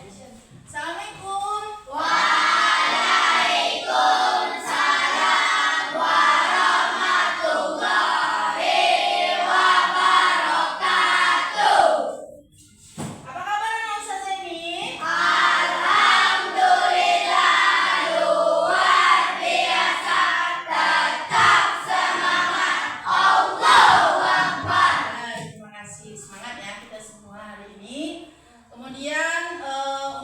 Assalamualaikum. Waalaikumsalam warahmatullahi wabarakatuh. Apa kabar anak Ustazah ini? Alhamdulillah luar biasa, tetap semangat. Allahu Akbar. Terima kasih, semangat ya kita semua hari ini. Kemudian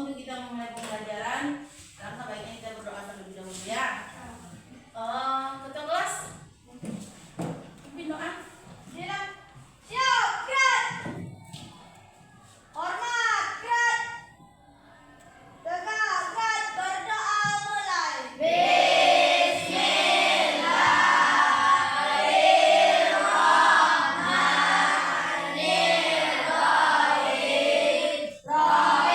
untuk kita memulai pembelajaran, alangkah baiknya kita berdoa terlebih dahulu ya. Ketua kelas, pimpin doa. Siap, siap, gerak. Hormat, gerak. Tegak, gerak. Berdoa mulai. Bismillahirrahmanirrahim.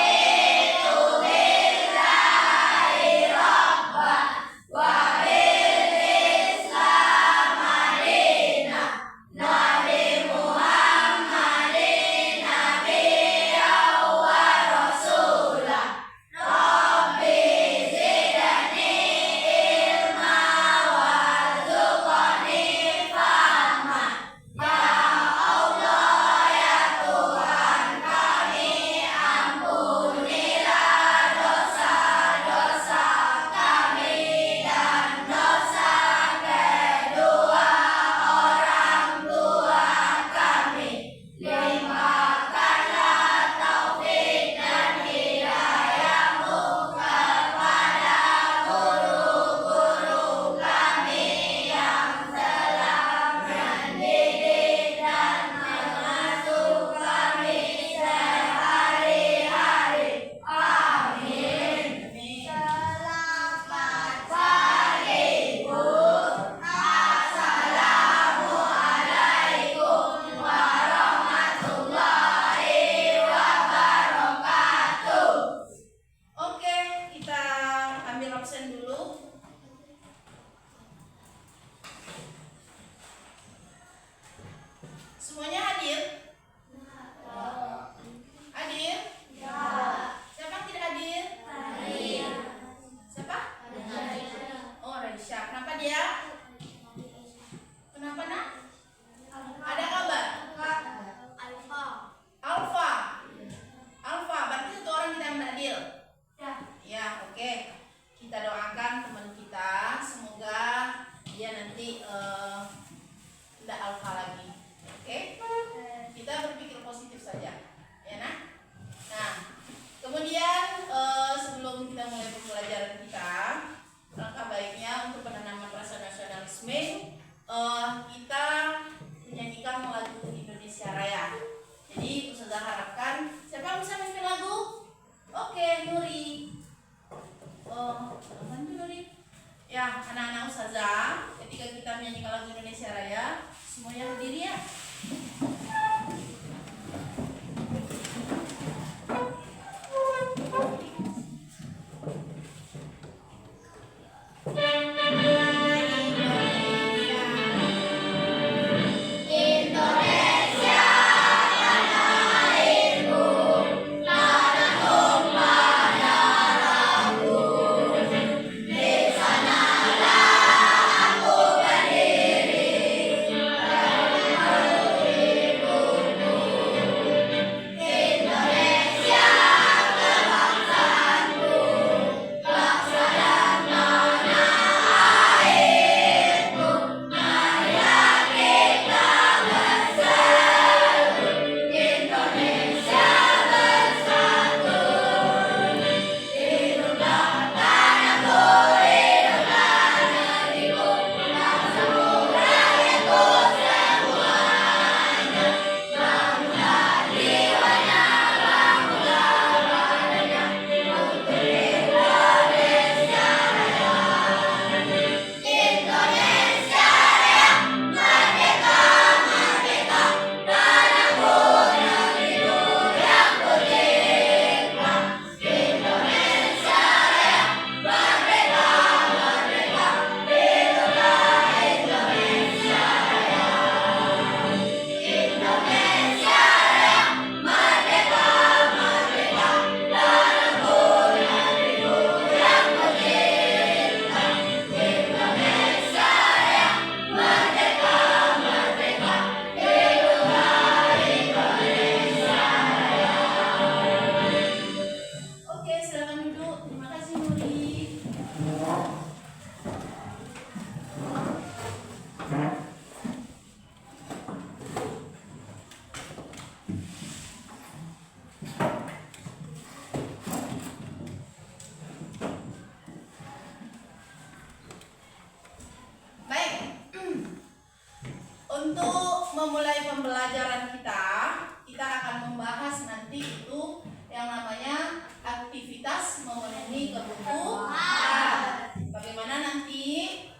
memulai pembelajaran kita akan membahas nanti itu yang namanya aktivitas memenuhi kebutuhan. Bagaimana nanti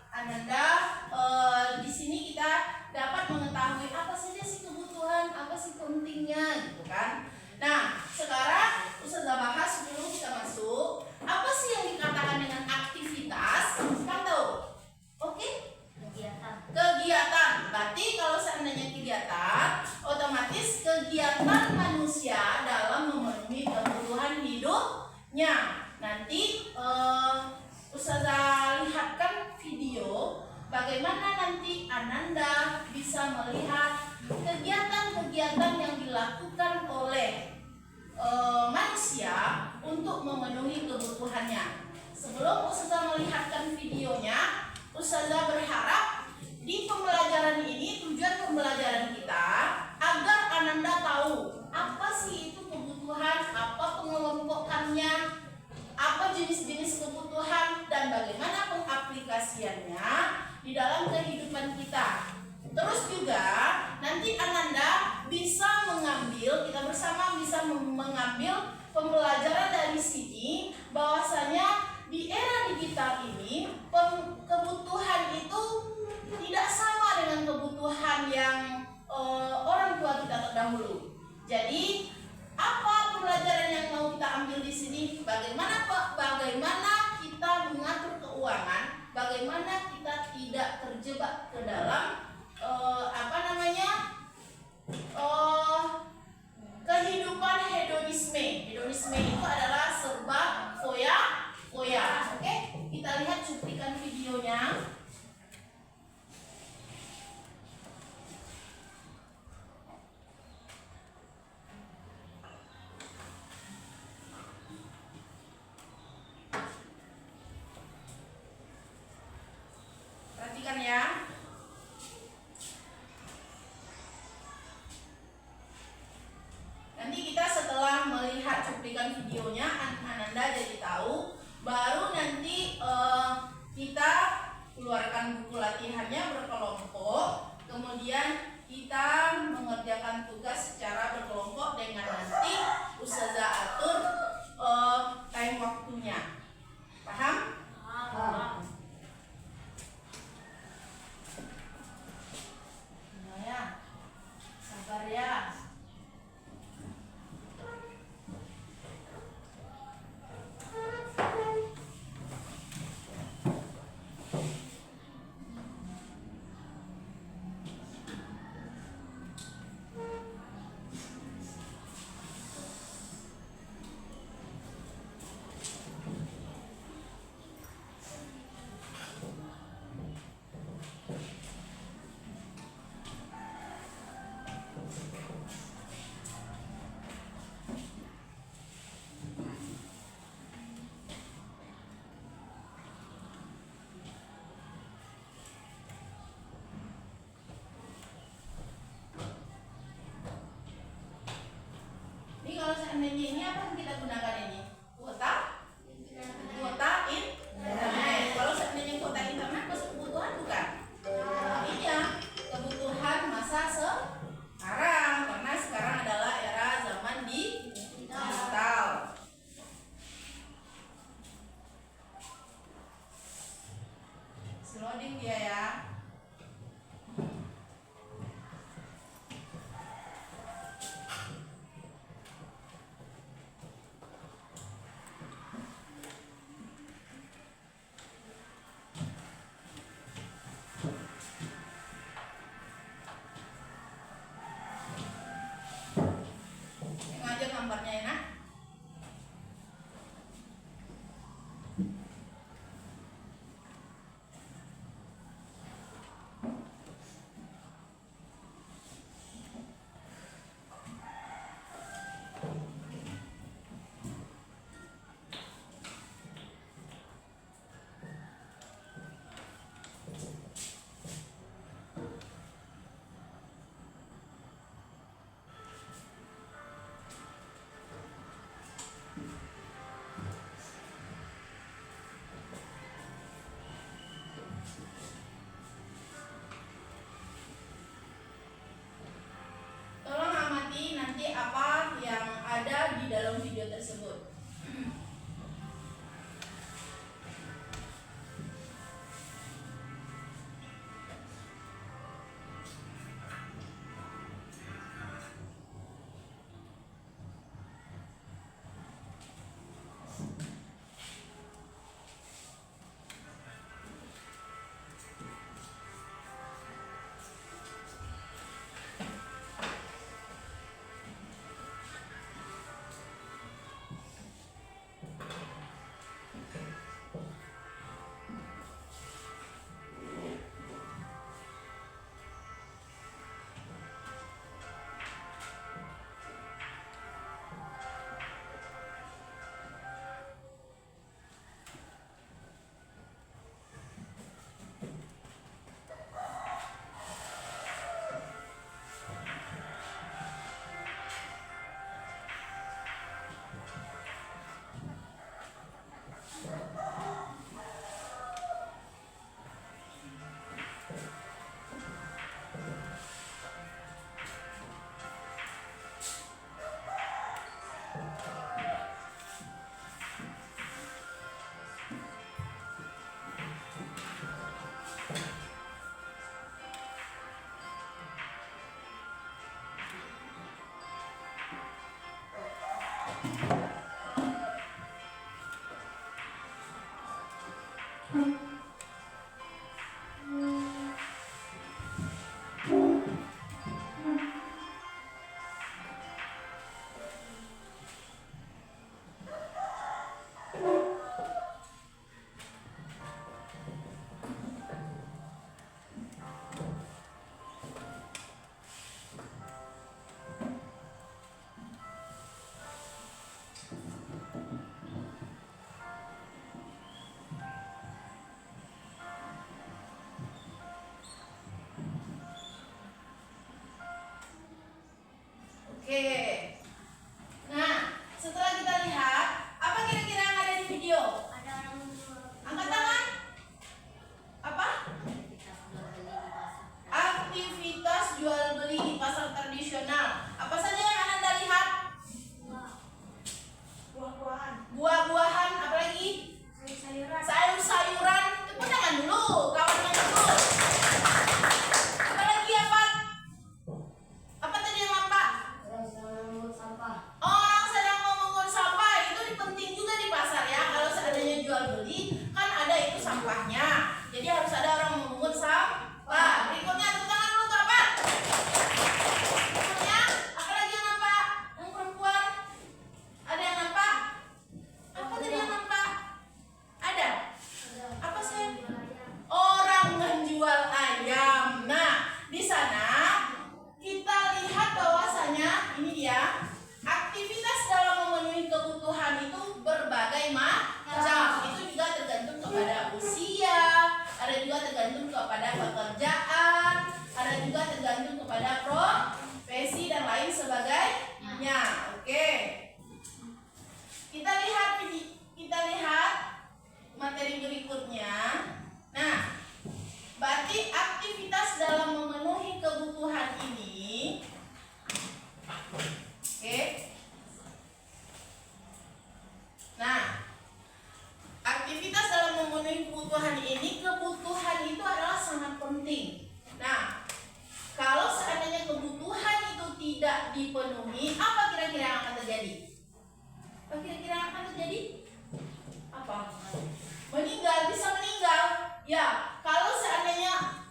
Ananda di sini kita dapat mengetahui apa saja sih kebutuhan, apa sih pentingnya gitu kan. Nah, sekarang Ustazah bahas sebelum kita masuk, apa sih yang dikatakan dengan aktivitas? Kamu tahu? Oke? Kegiatan. Berarti kalau seandainya kegiatan, otomatis kegiatan manusia dalam memenuhi kebutuhan hidupnya. Nanti Ustazah lihatkan video bagaimana nanti Ananda bisa melihat kegiatan-kegiatan yang dilakukan oleh manusia untuk memenuhi kebutuhannya. Sebelum Ustazah melihatkan videonya, Ustazah berharap di pembelajaran ini, tujuan pembelajaran kita agar Ananda tahu apa sih itu kebutuhan, apa pengelompokannya, apa jenis-jenis kebutuhan, dan bagaimana pengaplikasiannya di dalam kehidupan kita. Terus juga nanti Ananda bisa mengambil, kita bersama bisa mengambil pembelajaran dari sini bahwasanya di era digital ini kebutuhan itu tidak sama dengan kebutuhan yang orang tua kita terdahulu. Jadi apa pembelajaran yang mau kita ambil di sini? Bagaimana kita mengatur keuangan, bagaimana kita tidak terjebak ke dalam kehidupan hedonisme. Hedonisme itu adalah serba foya-foya. Oke, kita lihat cuplikan videonya. Perhatikan ya. Nanti kita setelah melihat cuplikan videonya, Ananda jadi tahu. Baru nanti kita keluarkan buku latihannya berkelompok. Kemudian kita mengerjakan tugas secara berkelompok dengan nanti Ustazah atur time waktunya. Paham? Paham. Nah ya, sabar ya. Ini kalau seandainya ini apa yang kita gunakan ini? Kuota internet. Kalau seandainya kuota internet masuk kebutuhan bukan? Iya, kebutuhan masa sekarang, karena sekarang adalah era zaman digital. Loading dia ya. Tengok aja gambarnya ya, nak. tersebut. Oke. Nah, setelah kita lihat, apa kira-kira yang ada di video? Ada orang menjual. Angkat tangan. Apa? Aktivitas jual beli di pasar tradisional. Apa saja yang Anda lihat? Buah-buahan. Buah-buahan, apa lagi? Sayur-sayuran. Sayur-sayuran. Tepuk tangan dulu, kawannya dulu. Apa lagi apa? Apa tadi yang nampak? Sampah. Orang sedang memungut sampah, itu penting juga di pasar ya. Kalau seandainya jual beli, kan ada itu sampahnya. Jadi harus ada orang memungut sampah. Berikutnya tepuk tangan dulu tuh apa? Berikutnya, apa lagi yang nampak? Yang perempuan? Ada yang nampak? Apa tadi yang nampak? Ada? Apa sih? Orang menjual ayam. Nah, di sana kita lihat bahwasanya ini dia aktivitas dalam memenuhi kebutuhan itu berbagai macam. Itu juga tergantung kepada usia, ada juga tergantung kepada pekerjaan, ada juga tergantung kepada profesi dan lain sebagainya. Oke. Kita lihat materi berikutnya. Nah, berarti aktivitas dalam memenuhi kebutuhan ini, oke. Nah, aktivitas dalam memenuhi kebutuhan ini, kebutuhan itu adalah sangat penting. Nah, kalau seandainya kebutuhan itu tidak dipenuhi, apa kira-kira yang akan terjadi? Apa kira-kira yang akan terjadi? Apa? Meninggal, bisa meninggal. Ya, kalau seandainya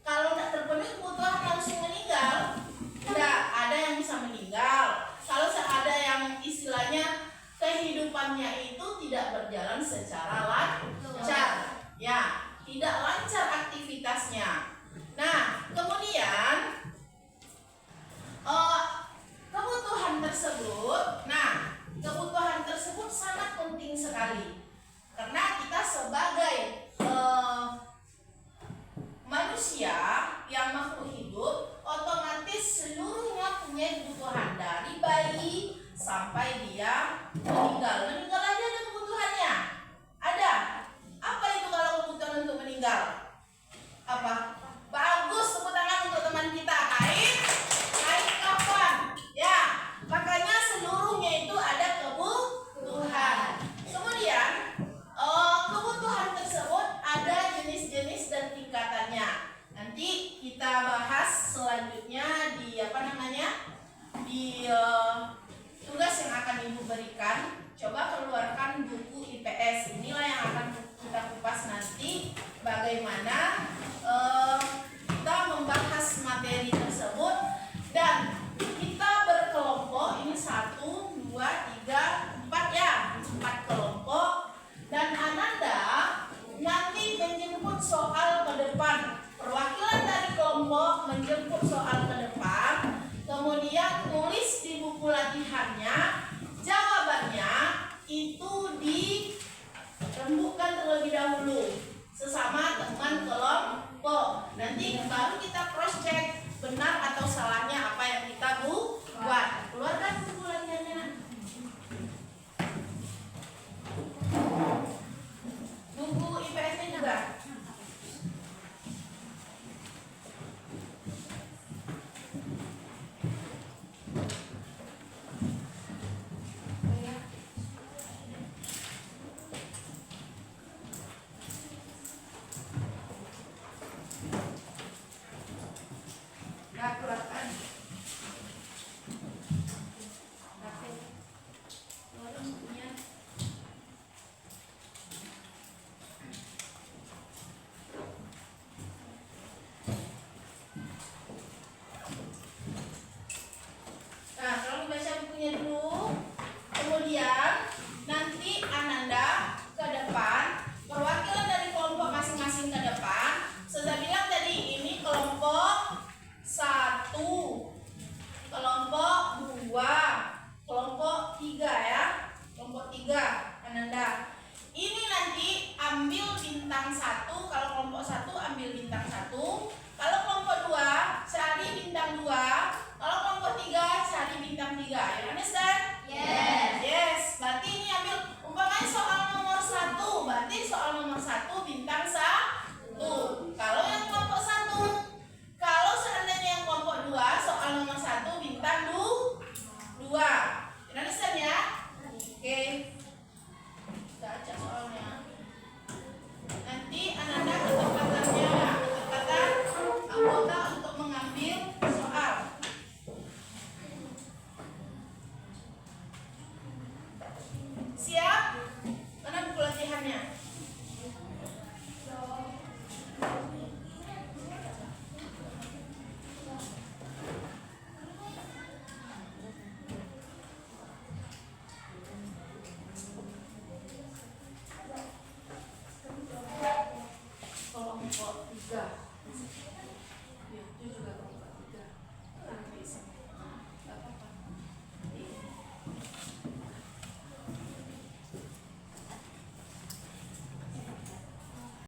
kalau tidak terpenuhi kebutuhan langsung meninggal, tidak ada yang bisa meninggal. Kalau ada yang istilahnya kehidupannya itu tidak berjalan secara lancar, ya, tidak lancar aktivitasnya.